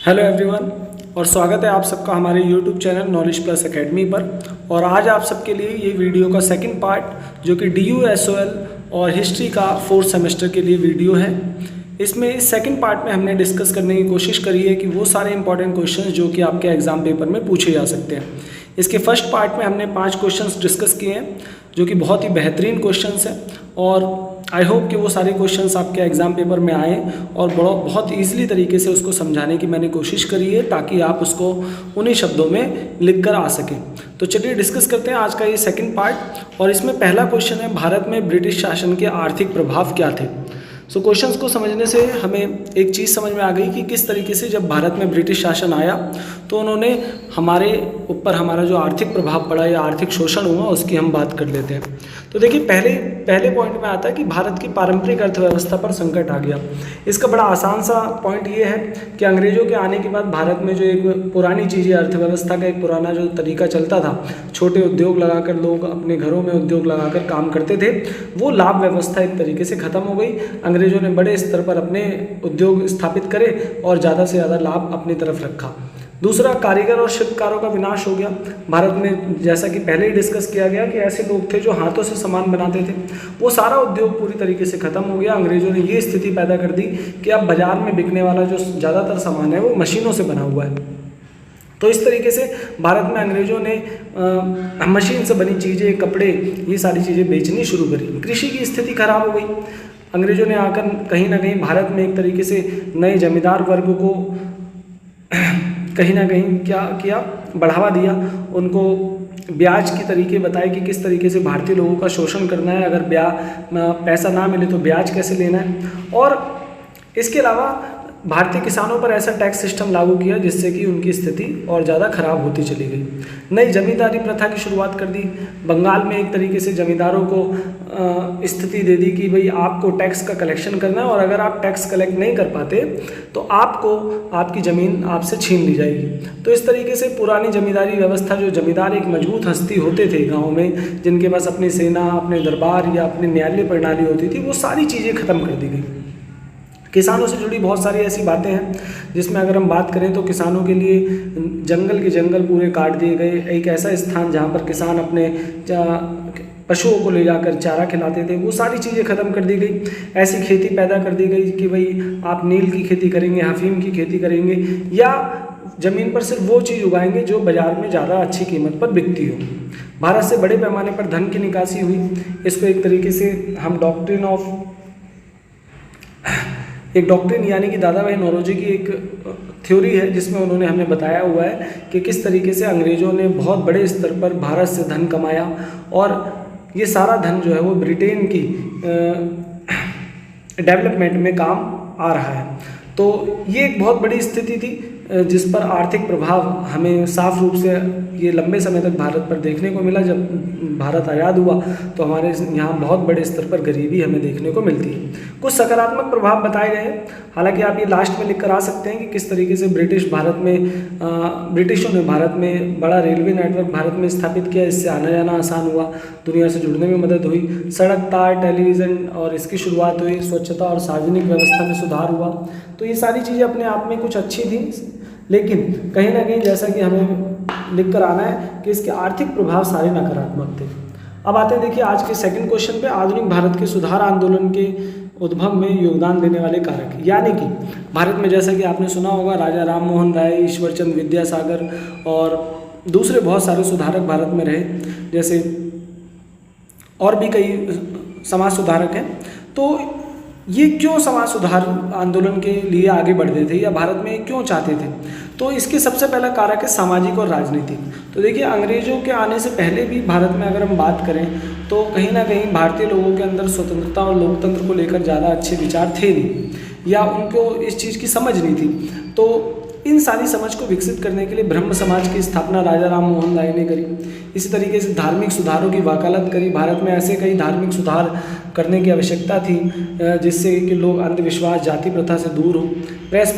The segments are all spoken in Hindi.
हेलो एवरीवन और स्वागत है आप सबका हमारे YouTube channel knowledge plus academy पर। और आज आप सबके लिए ये वीडियो का सेकंड पार्ट जो कि DU/SOL और हिस्ट्री का 4th सेमेस्टर के लिए वीडियो है। इसमें इस सेकंड पार्ट में हमने डिस्कस करने की कोशिश करी है कि वो सारे इंपॉर्टेंट क्वेश्चंस जो कि आपके एग्ज़ाम पेपर में पूछे जा सकते हैं। इसके फर्स्ट पार्ट में हमने 5 क्वेश्चंस डिस्कस किए हैं जो कि बहुत ही बेहतरीन क्वेश्चंस हैं और आई होप कि वो सारे क्वेश्चंस आपके एग्ज़ाम पेपर में आए और बहुत ईजिली तरीके से उसको समझाने की मैंने कोशिश करी है ताकि आप उसको उन्हीं शब्दों में लिख कर आ सकें। तो चलिए डिस्कस करते हैं आज का ये सेकंड पार्ट। और इसमें पहला क्वेश्चन है, भारत में ब्रिटिश शासन के आर्थिक प्रभाव क्या थे। सो क्वेश्चंस को समझने से हमें एक चीज़ समझ में आ गई कि किस तरीके से जब भारत में ब्रिटिश शासन आया तो उन्होंने हमारे ऊपर हमारा जो आर्थिक प्रभाव पड़ा या आर्थिक शोषण हुआ उसकी हम बात कर लेते हैं। तो देखिए पहले पॉइंट में आता है कि भारत की पारंपरिक अर्थव्यवस्था पर संकट आ गया। इसका बड़ा आसान सा पॉइंट ये है कि अंग्रेज़ों के आने के बाद भारत में जो एक पुरानी चीज़ें अर्थव्यवस्था का एक पुराना जो तरीका चलता था, छोटे उद्योग लगाकर लोग अपने घरों में उद्योग लगाकर काम करते थे, वो लाभ व्यवस्था एक तरीके से ख़त्म हो गई। अंग्रेज़ों ने बड़े स्तर पर अपने उद्योग स्थापित करे और ज़्यादा से ज़्यादा लाभ अपनी तरफ रखा। दूसरा, कारीगर और शिल्पकारों का विनाश हो गया। भारत में जैसा कि पहले ही डिस्कस किया गया कि ऐसे लोग थे जो हाथों से सामान बनाते थे, वो सारा उद्योग पूरी तरीके से ख़त्म हो गया। अंग्रेज़ों ने ये स्थिति पैदा कर दी कि अब बाज़ार में बिकने वाला जो ज़्यादातर सामान है वो मशीनों से बना हुआ है। तो इस तरीके से भारत में अंग्रेज़ों ने मशीन से बनी चीज़ें, कपड़े, ये सारी चीज़ें बेचनी शुरू करी। कृषि की स्थिति खराब हो गई। अंग्रेज़ों ने आकर कहीं ना कहीं भारत में एक तरीके से नए जमींदार वर्ग को कहीं ना कहीं क्या किया, बढ़ावा दिया। उनको ब्याज के तरीके बताए कि किस तरीके से भारतीय लोगों का शोषण करना है, अगर पैसा ना मिले तो ब्याज कैसे लेना है। और इसके अलावा भारतीय किसानों पर ऐसा टैक्स सिस्टम लागू किया जिससे कि उनकी स्थिति और ज़्यादा खराब होती चली गई। नई जमींदारी प्रथा की शुरुआत कर दी। बंगाल में एक तरीके से जमींदारों को स्थिति दे दी कि भाई आपको टैक्स का कलेक्शन करना है और अगर आप टैक्स कलेक्ट नहीं कर पाते तो आपको आपकी ज़मीन आपसे छीन ली जाएगी। तो इस तरीके से पुरानी जमींदारी व्यवस्था, जो जमींदार एक मजबूत हस्ती होते थे गाँव में, जिनके पास अपनी सेना, अपने दरबार या अपनी न्यायालय प्रणाली होती थी, वो सारी चीज़ें ख़त्म कर दी गई। किसानों से जुड़ी बहुत सारी ऐसी बातें हैं जिसमें अगर हम बात करें तो किसानों के लिए जंगल के जंगल पूरे काट दिए गए। एक ऐसा स्थान जहाँ पर किसान अपने पशुओं को ले जाकर चारा खिलाते थे, वो सारी चीज़ें ख़त्म कर दी गई। ऐसी खेती पैदा कर दी गई कि भाई आप नील की खेती करेंगे, अफीम की खेती करेंगे या ज़मीन पर सिर्फ वो चीज़ उगाएंगे जो बाज़ार में ज़्यादा अच्छी कीमत पर बिकती हो। भारत से बड़े पैमाने पर धन की निकासी हुई। इसको एक तरीके से हम डॉक्ट्रिन यानी कि दादा भाई नौरोजी की एक थ्योरी है जिसमें उन्होंने हमें बताया हुआ है कि किस तरीके से अंग्रेज़ों ने बहुत बड़े स्तर पर भारत से धन कमाया और ये सारा धन जो है वो ब्रिटेन की डेवलपमेंट में काम आ रहा है। तो ये एक बहुत बड़ी स्थिति थी जिस पर आर्थिक प्रभाव हमें साफ रूप से ये लंबे समय तक भारत पर देखने को मिला। जब भारत आज़ाद हुआ तो हमारे यहाँ बहुत बड़े स्तर पर गरीबी हमें देखने को मिलती है। कुछ सकारात्मक प्रभाव बताए गए हैं, हालांकि आप ये लास्ट में लिख कर आ सकते हैं कि किस तरीके से ब्रिटिशों ने भारत में बड़ा रेलवे नेटवर्क भारत में स्थापित किया, इससे आना जाना आसान हुआ, दुनिया से जुड़ने में मदद हुई, सड़क, तार, टेलीविज़न और इसकी शुरुआत हुई, स्वच्छता और सार्वजनिक व्यवस्था में सुधार हुआ। तो ये सारी चीज़ें अपने आप में कुछ अच्छी थी, लेकिन कहीं ना कहीं जैसा कि हमें लिख कर आना है कि इसके आर्थिक प्रभाव सारे नकारात्मक थे। अब आते हैं देखिए आज के सेकंड क्वेश्चन पे, आधुनिक भारत के सुधार आंदोलन के उद्भव में योगदान देने वाले कारक। यानी कि भारत में जैसा कि आपने सुना होगा राजा राम मोहन राय, ईश्वरचंद विद्यासागर और दूसरे बहुत सारे सुधारक भारत में रहे, जैसे और भी कई समाज सुधारक हैं। तो ये क्यों समाज सुधार आंदोलन के लिए आगे बढ़ रहे थे या भारत में क्यों चाहते थे, तो इसके सबसे पहला कारक है सामाजिक और राजनीतिक। तो देखिए अंग्रेज़ों के आने से पहले भी भारत में अगर हम बात करें तो कहीं ना कहीं भारतीय लोगों के अंदर स्वतंत्रता और लोकतंत्र को लेकर ज़्यादा अच्छे विचार थे नहीं या उनको इस चीज़ की समझ नहीं थी। तो इन सारी समझ को विकसित करने के लिए ब्रह्म समाज की स्थापना राजा राम मोहन राय ने करी। इसी तरीके से धार्मिक सुधारों की वकालत करी। भारत में ऐसे कई धार्मिक सुधार करने की आवश्यकता थी जिससे कि लोग अंधविश्वास, जाति प्रथा से दूर हों। प्रेस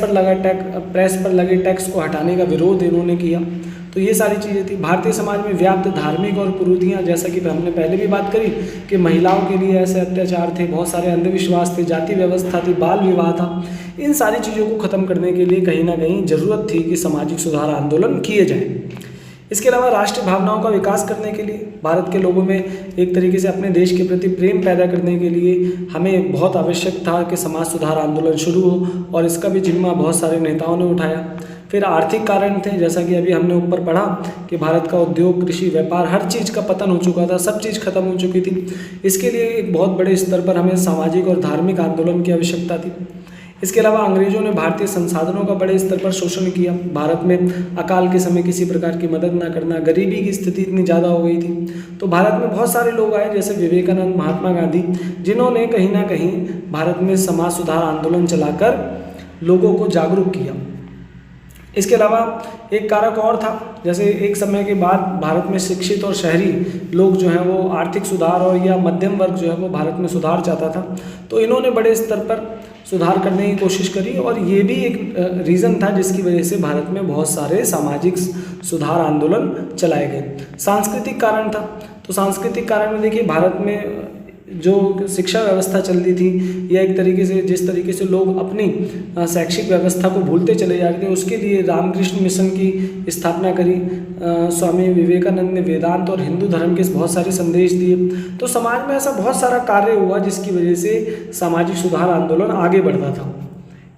पर लगे टैक्स को हटाने का विरोध इन्होंने किया। तो ये सारी चीज़ें थी। भारतीय समाज में व्याप्त धार्मिक और कुरीतियाँ, जैसा कि हमने पहले भी बात करी कि महिलाओं के लिए ऐसे अत्याचार थे, बहुत सारे अंधविश्वास थे, जाति व्यवस्था थी, बाल विवाह था। इन सारी चीज़ों को ख़त्म करने के लिए कहीं ना कहीं ज़रूरत थी कि सामाजिक सुधार आंदोलन किए जाएँ। इसके अलावा राष्ट्रीय भावनाओं का विकास करने के लिए, भारत के लोगों में एक तरीके से अपने देश के प्रति प्रेम पैदा करने के लिए हमें बहुत आवश्यक था कि समाज सुधार आंदोलन शुरू हो, और इसका भी जिम्मा बहुत सारे नेताओं ने उठाया। फिर आर्थिक कारण थे, जैसा कि अभी हमने ऊपर पढ़ा कि भारत का उद्योग, कृषि, व्यापार, हर चीज़ का पतन हो चुका था, सब चीज़ खत्म हो चुकी थी। इसके लिए एक बहुत बड़े स्तर पर हमें सामाजिक और धार्मिक आंदोलन की आवश्यकता थी। इसके अलावा अंग्रेजों ने भारतीय संसाधनों का बड़े स्तर पर शोषण किया। भारत में अकाल के समय किसी प्रकार की मदद न करना, गरीबी की स्थिति इतनी ज़्यादा हो गई थी। तो भारत में बहुत सारे लोग आए, जैसे विवेकानंद, महात्मा गांधी, जिन्होंने कहीं ना कहीं भारत में समाज सुधार आंदोलन चलाकर लोगों को जागरूक किया। इसके अलावा एक कारक और था, जैसे एक समय के बाद भारत में शिक्षित और शहरी लोग जो हैं वो आर्थिक सुधार और या मध्यम वर्ग जो है वो भारत में सुधार चाहता था। तो इन्होंने बड़े स्तर पर सुधार करने की कोशिश करी, और ये भी एक रीज़न था जिसकी वजह से भारत में बहुत सारे सामाजिक सुधार आंदोलन चलाए गए। सांस्कृतिक कारण था, तो सांस्कृतिक कारण में देखिए भारत में जो शिक्षा व्यवस्था चल रही थी, या एक तरीके से जिस तरीके से लोग अपनी शैक्षिक व्यवस्था को भूलते चले जा रहे थे, उसके लिए रामकृष्ण मिशन की स्थापना करी। स्वामी विवेकानंद ने वेदांत और हिंदू धर्म के बहुत सारे संदेश दिए। तो समाज में ऐसा बहुत सारा कार्य हुआ जिसकी वजह से सामाजिक सुधार आंदोलन आगे बढ़ता था।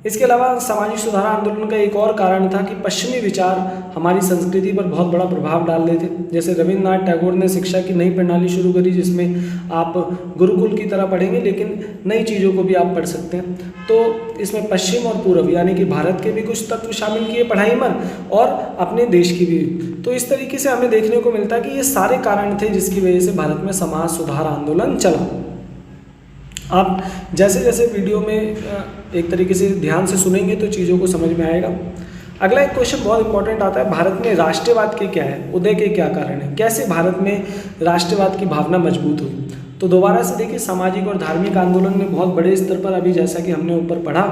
इसके अलावा सामाजिक सुधार आंदोलन का एक और कारण था कि पश्चिमी विचार हमारी संस्कृति पर बहुत बड़ा प्रभाव डाल रहे थे। जैसे रविन्द्रनाथ टैगोर ने शिक्षा की नई प्रणाली शुरू करी, जिसमें आप गुरुकुल की तरह पढ़ेंगे लेकिन नई चीज़ों को भी आप पढ़ सकते हैं। तो इसमें पश्चिम और पूर्व यानी कि भारत के भी कुछ तत्व शामिल किए पढ़ाई में, और अपने देश की भी। तो इस तरीके से हमें देखने को मिलता है कि ये सारे कारण थे जिसकी वजह से भारत में समाज सुधार आंदोलन चला। आप जैसे जैसे वीडियो में एक तरीके से ध्यान से सुनेंगे तो चीज़ों को समझ में आएगा। अगला एक क्वेश्चन बहुत इंपॉर्टेंट आता है, भारत में राष्ट्रवाद के क्या है, उदय के क्या कारण है, कैसे भारत में राष्ट्रवाद की भावना मजबूत हुई। तो दोबारा से देखिए, सामाजिक और धार्मिक आंदोलन में बहुत बड़े स्तर पर, अभी जैसा कि हमने ऊपर पढ़ा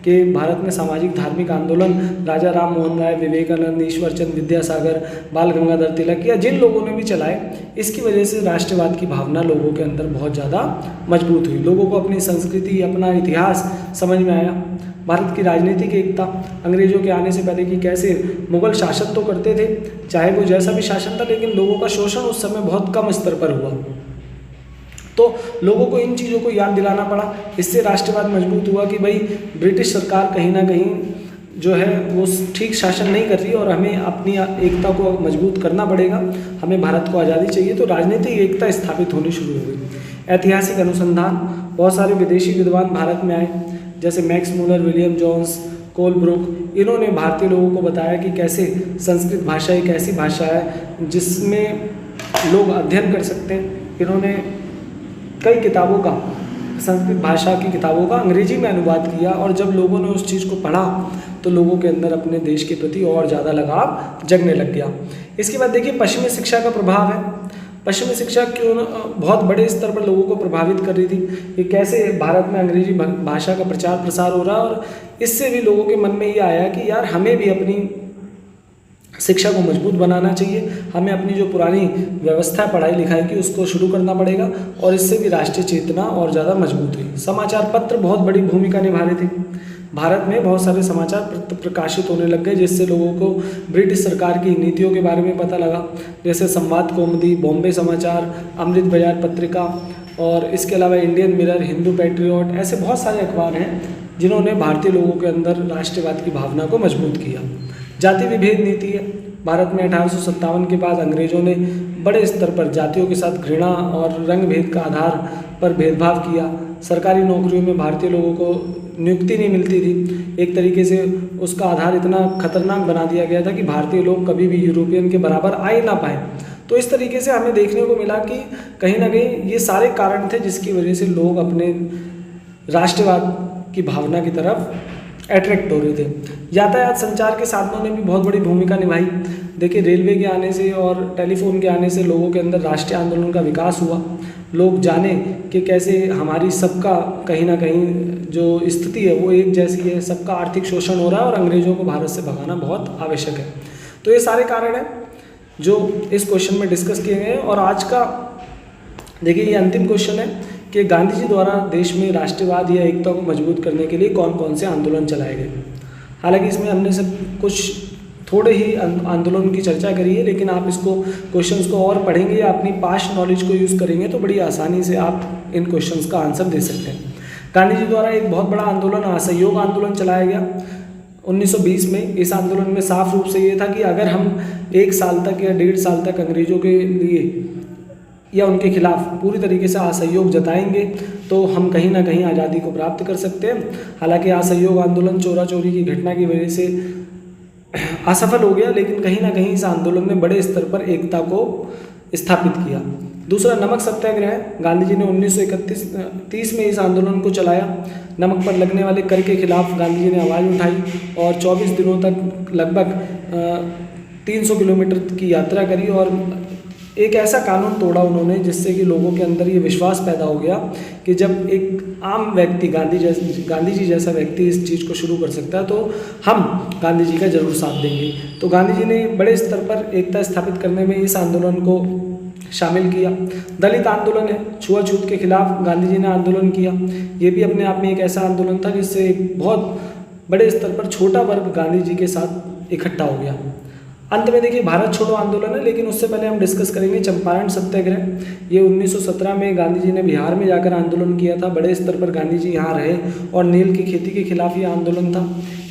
कि भारत में सामाजिक धार्मिक आंदोलन राजा राम मोहन राय, विवेकानंद, ईश्वरचंद विद्यासागर, बाल गंगाधर तिलक या जिन लोगों ने भी चलाए, इसकी वजह से राष्ट्रवाद की भावना लोगों के अंदर बहुत ज़्यादा मजबूत हुई। लोगों को अपनी संस्कृति, अपना इतिहास समझ में आया। भारत की राजनीतिक एकता, अंग्रेजों के आने से पहले कि कैसे मुगल शासन तो करते थे, चाहे वो जैसा भी शासन था, लेकिन लोगों का शोषण उस समय बहुत कम स्तर पर हुआ। तो लोगों को इन चीज़ों को याद दिलाना पड़ा। इससे राष्ट्रवाद मजबूत हुआ कि भाई ब्रिटिश सरकार कहीं ना कहीं जो है वो ठीक शासन नहीं कर रही, और हमें अपनी एकता को मजबूत करना पड़ेगा, हमें भारत को आज़ादी चाहिए। तो राजनीतिक एकता स्थापित होनी शुरू हो गई। ऐतिहासिक अनुसंधान, बहुत सारे विदेशी विद्वान भारत में आए, जैसे Max Muller, William Jones, Colebrooke. इन्होंने भारतीय लोगों को बताया कि कैसे संस्कृत भाषा एक ऐसी भाषा है जिसमें लोग अध्ययन कर सकते हैं। इन्होंने कई किताबों का, संस्कृत भाषा की किताबों का अंग्रेजी में अनुवाद किया, और जब लोगों ने उस चीज़ को पढ़ा तो लोगों के अंदर अपने देश के प्रति और ज़्यादा लगाव जगने लग गया। इसके बाद देखिए, पश्चिमी शिक्षा का प्रभाव है। पश्चिमी शिक्षा क्यों बहुत बड़े स्तर पर लोगों को प्रभावित कर रही थी, कि कैसे भारत में अंग्रेजी भाषा का प्रचार प्रसार हो रहा है, और इससे भी लोगों के मन में ये आया कि यार हमें भी अपनी शिक्षा को मजबूत बनाना चाहिए, हमें अपनी जो पुरानी व्यवस्था पढ़ाई लिखाई की उसको शुरू करना पड़ेगा, और इससे भी राष्ट्रीय चेतना और ज़्यादा मजबूत हुई। समाचार पत्र बहुत बड़ी भूमिका निभा रहे थे। भारत में बहुत सारे समाचार पत्र प्रकाशित होने लग गए, जिससे लोगों को ब्रिटिश सरकार की नीतियों के बारे में पता लगा, जैसे संवाद कौमुदी, बॉम्बे समाचार, अमृत बाजार पत्रिका, और इसके अलावा इंडियन मिरर, हिंदू पैट्रियट, ऐसे बहुत सारे अखबार हैं जिन्होंने भारतीय लोगों के अंदर राष्ट्रवाद की भावना को मजबूत किया। जाति विभेद नीति है। भारत में 1857 के बाद अंग्रेजों ने बड़े स्तर पर जातियों के साथ घृणा और रंग भेद का आधार पर भेदभाव किया। सरकारी नौकरियों में भारतीय लोगों को नियुक्ति नहीं मिलती थी। एक तरीके से उसका आधार इतना खतरनाक बना दिया गया था कि भारतीय लोग कभी भी यूरोपियन के बराबर आ ही ना पाए। तो इस तरीके से हमें देखने को मिला कि कहीं ना कहीं ये सारे कारण थे जिसकी वजह से लोग अपने राष्ट्रवाद की भावना की तरफ अट्रैक्ट हो रहे थे। यातायात संचार के साधनों ने भी बहुत बड़ी भूमिका निभाई। देखिए, रेलवे के आने से और टेलीफोन के आने से लोगों के अंदर राष्ट्रीय आंदोलन का विकास हुआ। लोग जाने कि कैसे हमारी सबका कहीं ना कहीं जो स्थिति है वो एक जैसी है, सबका आर्थिक शोषण हो रहा है और अंग्रेज़ों को भारत से भगाना बहुत आवश्यक है। तो ये सारे कारण हैं जो इस क्वेश्चन में डिस्कस किए गए हैं। और आज का देखिए ये अंतिम क्वेश्चन है कि गांधी जी द्वारा देश में राष्ट्रवाद या एकता को मजबूत करने के लिए कौन कौन से आंदोलन चलाए गए। हालांकि इसमें हमने सब कुछ थोड़े ही आंदोलन की चर्चा करी है, लेकिन आप इसको क्वेश्चंस को और पढ़ेंगे या अपनी पास्ट नॉलेज को यूज़ करेंगे तो बड़ी आसानी से आप इन क्वेश्चंस का आंसर दे सकते हैं। गांधी जी द्वारा एक बहुत बड़ा आंदोलन असहयोग आंदोलन चलाया गया 1920 में। इस आंदोलन में साफ रूप से ये था कि अगर हम 1 साल तक या 1.5 साल तक अंग्रेजों के लिए या उनके खिलाफ पूरी तरीके से असहयोग जताएंगे तो हम कहीं ना कहीं आज़ादी को प्राप्त कर सकते हैं। हालांकि असहयोग आंदोलन चोरा चोरी की घटना की वजह से असफल हो गया, लेकिन कहीं ना कहीं इस आंदोलन ने बड़े स्तर पर एकता को स्थापित किया। दूसरा नमक सत्याग्रह, गांधी जी ने 1931-30 में इस आंदोलन को चलाया। नमक पर लगने वाले कर के खिलाफ गांधी जी ने आवाज़ उठाई और 24 दिनों तक लगभग 300 किलोमीटर की यात्रा करी और एक ऐसा कानून तोड़ा उन्होंने जिससे कि लोगों के अंदर ये विश्वास पैदा हो गया कि जब एक आम व्यक्ति गांधी जी जैसा व्यक्ति इस चीज़ को शुरू कर सकता है तो हम गांधी जी का जरूर साथ देंगे। तो गांधी जी ने बड़े स्तर पर एकता स्थापित करने में इस आंदोलन को शामिल किया। दलित आंदोलन है, छुआछूत के खिलाफ गांधी जी ने आंदोलन किया। ये भी अपने आप में एक ऐसा आंदोलन था जिससे एक बहुत बड़े स्तर पर छोटा वर्ग गांधी जी के साथ इकट्ठा हो गया। अंत में देखिए भारत छोड़ो आंदोलन है, लेकिन उससे पहले हम डिस्कस करेंगे चंपारण सत्याग्रह। ये 1917 में गांधी जी ने बिहार में जाकर आंदोलन किया था। बड़े स्तर पर गांधी जी यहाँ रहे और नील की खेती के खिलाफ ये आंदोलन था।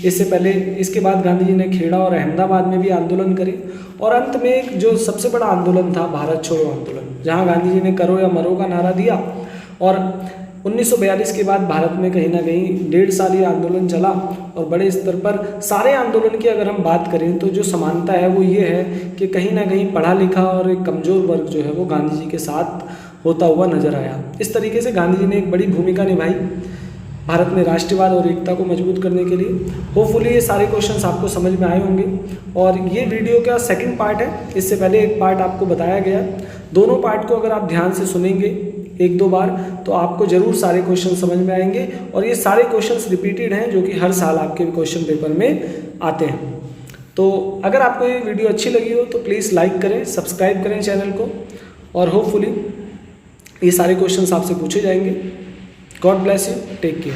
इससे पहले इसके बाद गांधी जी ने खेड़ा और अहमदाबाद में भी आंदोलन करे और अंत में एक जो सबसे बड़ा आंदोलन था भारत छोड़ो आंदोलन, जहाँ गांधी जी ने करो या मरो का नारा दिया। और 1942 के बाद भारत में कहीं ना कहीं 1.5 साल ये आंदोलन चला और बड़े स्तर पर सारे आंदोलन की अगर हम बात करें तो जो समानता है वो ये है कि कहीं ना कहीं पढ़ा लिखा और एक कमज़ोर वर्ग जो है वो गांधी जी के साथ होता हुआ नजर आया। इस तरीके से गांधी जी ने एक बड़ी भूमिका निभाई भारत में राष्ट्रवाद और एकता को मजबूत करने के लिए। होपफुली ये सारे क्वेश्चंस आपको समझ में आए होंगे और ये वीडियो का सेकंड पार्ट है। इससे पहले एक पार्ट आपको बताया गया। दोनों पार्ट को अगर आप ध्यान से सुनेंगे 1-2 बार तो आपको जरूर सारे क्वेश्चन समझ में आएंगे और ये सारे क्वेश्चंस रिपीटेड हैं जो कि हर साल आपके क्वेश्चन पेपर में आते हैं। तो अगर आपको ये वीडियो अच्छी लगी हो तो प्लीज़ लाइक करें, सब्सक्राइब करें चैनल को और होपफुली ये सारे क्वेश्चंस आपसे पूछे जाएंगे। God bless you, take care.